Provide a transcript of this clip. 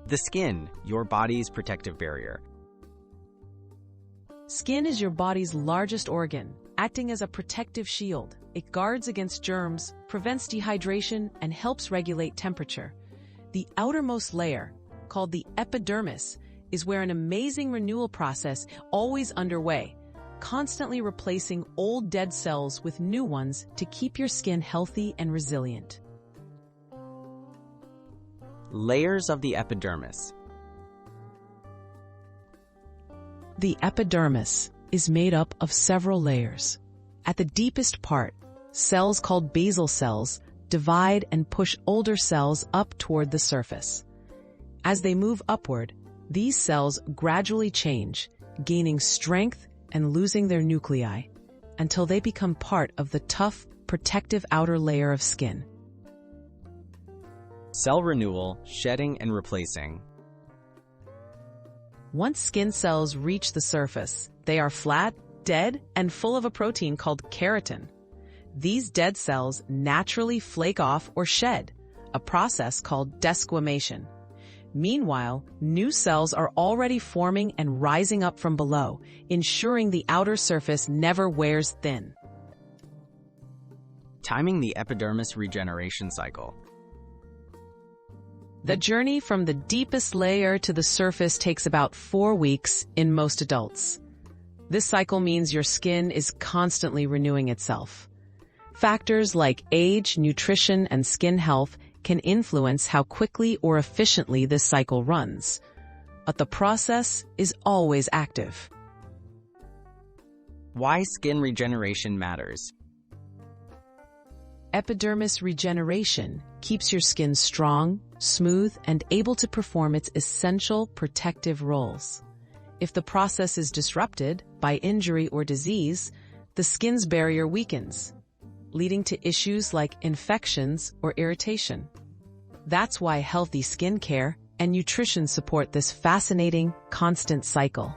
The skin, your body's protective barrier. Skin is your body's largest organ, acting as a protective shield. It guards against germs, prevents dehydration, and helps regulate temperature. The outermost layer, called the epidermis, is where an amazing renewal process always underway, constantly replacing old dead cells with new ones to keep your skin healthy and resilient. Layers of the epidermis. The epidermis is made up of several layers. At the deepest part, cells called basal cells divide and push older cells up toward the surface. As they move upward, these cells gradually change, gaining strength and losing their nuclei, until they become part of the tough, protective outer layer of skin. Cell renewal, shedding and replacing. Once skin cells reach the surface, they are flat, dead, and full of a protein called keratin. These dead cells naturally flake off or shed, a process called desquamation. Meanwhile, new cells are already forming and rising up from below, ensuring the outer surface never wears thin. Timing the epidermis regeneration cycle. The journey from the deepest layer to the surface takes about 4 weeks in most adults. This cycle means your skin is constantly renewing itself. Factors like age, nutrition, and skin health can influence how quickly or efficiently this cycle runs. But the process is always active. Why skin regeneration matters. Epidermis regeneration keeps your skin strong, smooth, and able to perform its essential protective roles. If the process is disrupted by injury or disease, the skin's barrier weakens, leading to issues like infections or irritation. That's why healthy skin care and nutrition support this fascinating, constant cycle.